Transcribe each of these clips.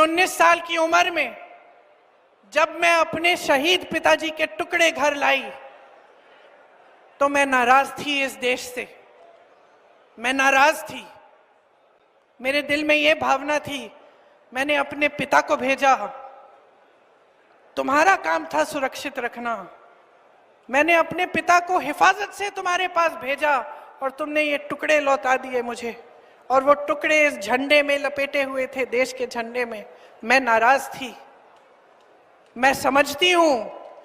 19 साल की उम्र में जब मैं अपने शहीद पिताजी के टुकड़े घर लाई तो मैं नाराज थी इस देश से। मैं नाराज थी। मेरे दिल में यह भावना थी, मैंने अपने पिता को भेजा, तुम्हारा काम था सुरक्षित रखना। मैंने अपने पिता को हिफाजत से तुम्हारे पास भेजा और तुमने ये टुकड़े लौटा दिए मुझे, और वो टुकड़े इस झंडे में लपेटे हुए थे, देश के झंडे में। मैं नाराज थी। मैं समझती हूं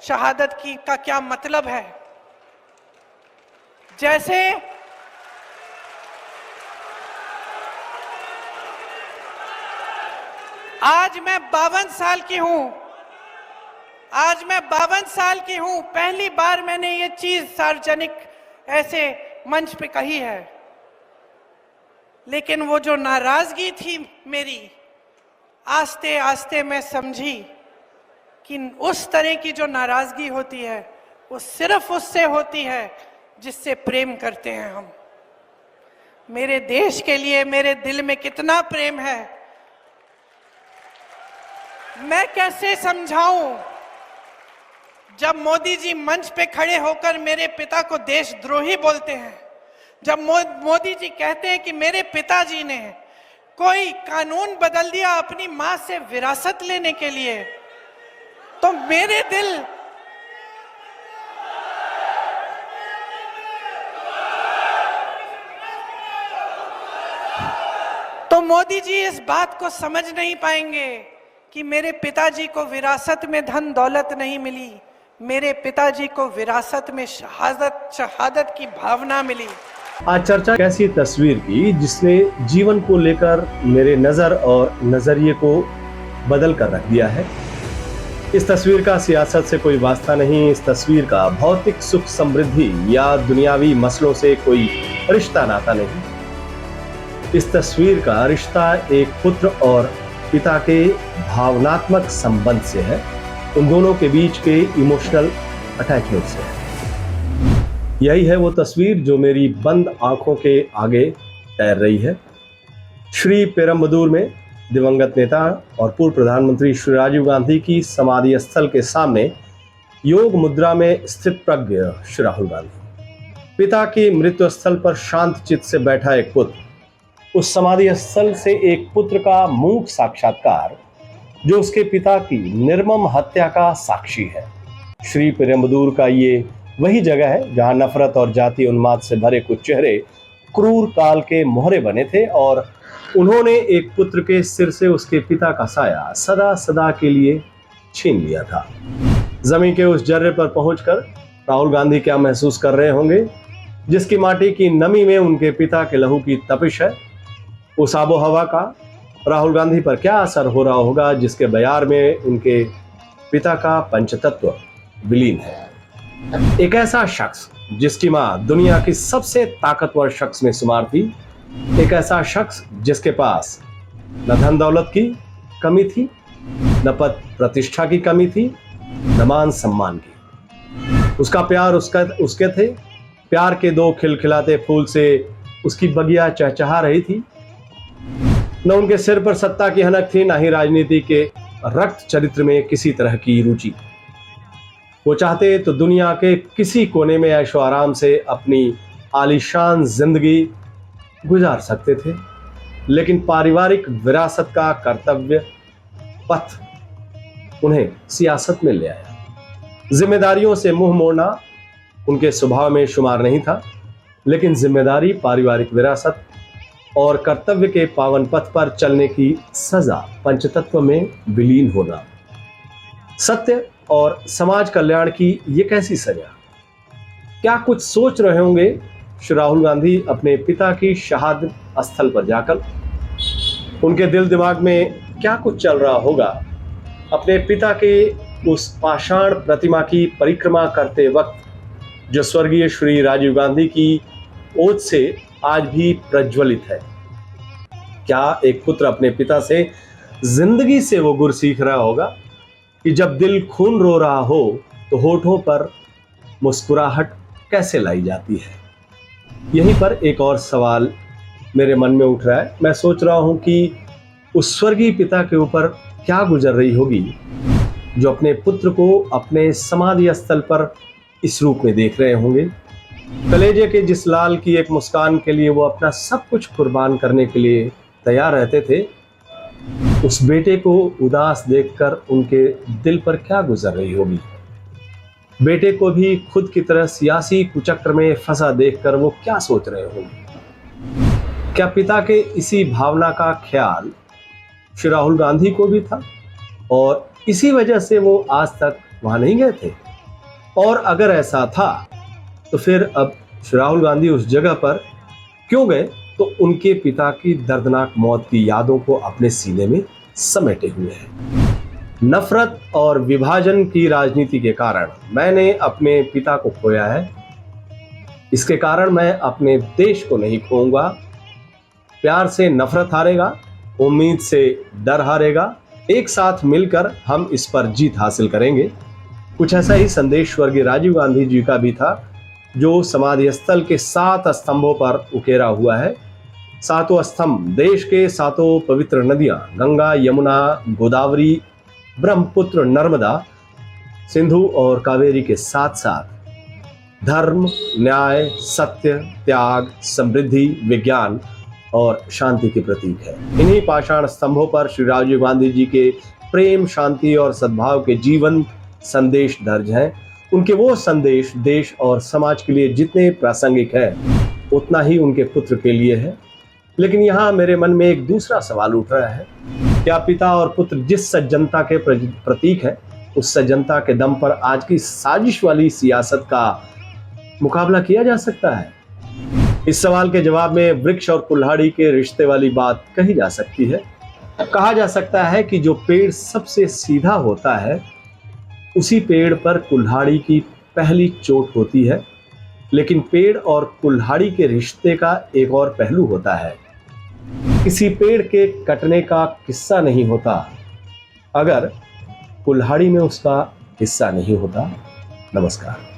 शहादत की का क्या मतलब है। जैसे आज मैं 52 साल की हूं, आज मैं 52 साल की हूं, पहली बार मैंने ये चीज सार्वजनिक ऐसे मंच पे कही है। लेकिन वो जो नाराजगी थी मेरी, आस्ते आस्ते मैं समझी कि उस तरह की जो नाराजगी होती है वो सिर्फ उससे होती है जिससे प्रेम करते हैं हम। मेरे देश के लिए मेरे दिल में कितना प्रेम है, मैं कैसे समझाऊं। जब मोदी जी मंच पे खड़े होकर मेरे पिता को देशद्रोही बोलते हैं, जब मोदी जी कहते हैं कि मेरे पिताजी ने कोई कानून बदल दिया अपनी मां से विरासत लेने के लिए, तो मेरे दिल तो मोदी जी इस बात को समझ नहीं पाएंगे कि मेरे पिताजी को विरासत में धन दौलत नहीं मिली, मेरे पिताजी को विरासत में शहादत की भावना मिली। आज चर्चा कैसी तस्वीर की जिसने जीवन को लेकर मेरे नजर और नजरिए को बदल कर रख दिया है। इस तस्वीर का सियासत से कोई वास्ता नहीं, इस तस्वीर का भौतिक सुख समृद्धि या दुनियावी मसलों से कोई रिश्ता नाता नहीं। इस तस्वीर का रिश्ता एक पुत्र और पिता के भावनात्मक संबंध से है, उन दोनों के बीच के इमोशनल अटैचमेंट से है। यही है वो तस्वीर जो मेरी बंद आंखों के आगे तैर रही है। श्री पेरम्बदूर में दिवंगत नेता और पूर्व प्रधानमंत्री श्री राजीव गांधी की समाधि स्थल के सामने योग मुद्रा में स्थित प्रज्ञ श्री राहुल गांधी, पिता की मृत्यु स्थल पर शांत चित्त से बैठा एक पुत्र, उस समाधि स्थल से एक पुत्र का मूक साक्षात्कार जो उसके पिता की निर्मम हत्या का साक्षी है। श्री पेरम्बदूर का ये वही जगह है जहां नफरत और जाति उन्माद से भरे कुछ चेहरे क्रूर काल के मोहरे बने थे और उन्होंने एक पुत्र के सिर से उसके पिता का साया सदा सदा के लिए छीन लिया था। जमीन के उस जर्रे पर पहुंचकर राहुल गांधी क्या महसूस कर रहे होंगे, जिसकी माटी की नमी में उनके पिता के लहू की तपिश है। उस आबो हवा का राहुल गांधी पर क्या असर हो रहा होगा जिसके बयार में उनके पिता का पंचतत्व विलीन है। एक ऐसा शख्स जिसकी मां दुनिया की सबसे ताकतवर शख्स में शुमार थी, एक ऐसा शख्स जिसके पास न धन दौलत की कमी थी, न पद प्रतिष्ठा की कमी थी, न मान सम्मान की। उसका प्यार उसके थे। प्यार के दो खिलखिलाते फूल से उसकी बगिया चहचहा रही थी। न उनके सिर पर सत्ता की हनक थी, न ही राजनीति के रक्त चरित्र में किसी तरह की रुचि। वो चाहते तो दुनिया के किसी कोने में ऐशो आराम से अपनी आलीशान जिंदगी गुजार सकते थे, लेकिन पारिवारिक विरासत का कर्तव्य पथ उन्हें सियासत में ले आया। जिम्मेदारियों से मुंह मोड़ना उनके स्वभाव में शुमार नहीं था, लेकिन जिम्मेदारी, पारिवारिक विरासत और कर्तव्य के पावन पथ पर चलने की सजा पंचतत्व में विलीन होना, सत्य और समाज कल्याण की ये कैसी सजा। क्या कुछ सोच रहे होंगे श्री राहुल गांधी अपने पिता की शहादत स्थल पर जाकर। उनके दिल दिमाग में क्या कुछ चल रहा होगा अपने पिता के उस पाषाण प्रतिमा की परिक्रमा करते वक्त, जो स्वर्गीय श्री राजीव गांधी की ओज से आज भी प्रज्वलित है। क्या एक पुत्र अपने पिता से जिंदगी से वो गुर सीख रहा होगा कि जब दिल खून रो रहा हो तो होठों पर मुस्कुराहट कैसे लाई जाती है। यहीं पर एक और सवाल मेरे मन में उठ रहा है। मैं सोच रहा हूं कि उस स्वर्गीय पिता के ऊपर क्या गुजर रही होगी जो अपने पुत्र को अपने समाधि स्थल पर इस रूप में देख रहे होंगे। कलेजे के जिस लाल की एक मुस्कान के लिए वो अपना सब कुछ कुर्बान करने के लिए तैयार रहते थे, उस बेटे को उदास देखकर उनके दिल पर क्या गुजर रही होगी। बेटे को भी खुद की तरह सियासी कुचक्र में फंसा देखकर वो क्या सोच रहे होंगे। क्या पिता के इसी भावना का ख्याल श्री राहुल गांधी को भी था और इसी वजह से वो आज तक वहां नहीं गए थे? और अगर ऐसा था तो फिर अब श्री राहुल गांधी उस जगह पर क्यों गए? तो उनके पिता की दर्दनाक मौत की यादों को अपने सीने में समेटे हुए हैं। नफरत और विभाजन की राजनीति के कारण मैंने अपने पिता को खोया है। इसके कारण मैं अपने देश को नहीं खोऊंगा। प्यार से नफरत हारेगा, उम्मीद से डर हारेगा। एक साथ मिलकर हम इस पर जीत हासिल करेंगे। कुछ ऐसा ही संदेश स्वर्गीय राजीव गांधी जी का भी था, जो समाधि स्थल के 7 स्तंभों पर उकेरा हुआ है। 7 स्तंभ देश के 7 पवित्र नदियां गंगा, यमुना, गोदावरी, ब्रह्मपुत्र, नर्मदा, सिंधु और कावेरी के साथ साथ धर्म, न्याय, सत्य, त्याग, समृद्धि, विज्ञान और शांति के प्रतीक है। इन्हीं पाषाण स्तंभों पर श्री राजीव गांधी जी के प्रेम, शांति और सद्भाव के जीवन संदेश दर्ज हैं। उनके वो संदेश देश और समाज के लिए जितने प्रासंगिक है उतना ही उनके पुत्र के लिए है। लेकिन यहाँ मेरे मन में एक दूसरा सवाल उठ रहा है, क्या पिता और पुत्र जिस सज्जनता के प्रतीक है, उस सज्जनता के दम पर आज की साजिश वाली सियासत का मुकाबला किया जा सकता है? इस सवाल के जवाब में वृक्ष और कुल्हाड़ी के रिश्ते वाली बात कही जा सकती है। कहा जा सकता है कि जो पेड़ सबसे सीधा होता है उसी पेड़ पर कुल्हाड़ी की पहली चोट होती है। लेकिन पेड़ और कुल्हाड़ी के रिश्ते का एक और पहलू होता है। किसी पेड़ के कटने का किस्सा नहीं होता अगर कुल्हाड़ी में उसका हिस्सा नहीं होता। नमस्कार।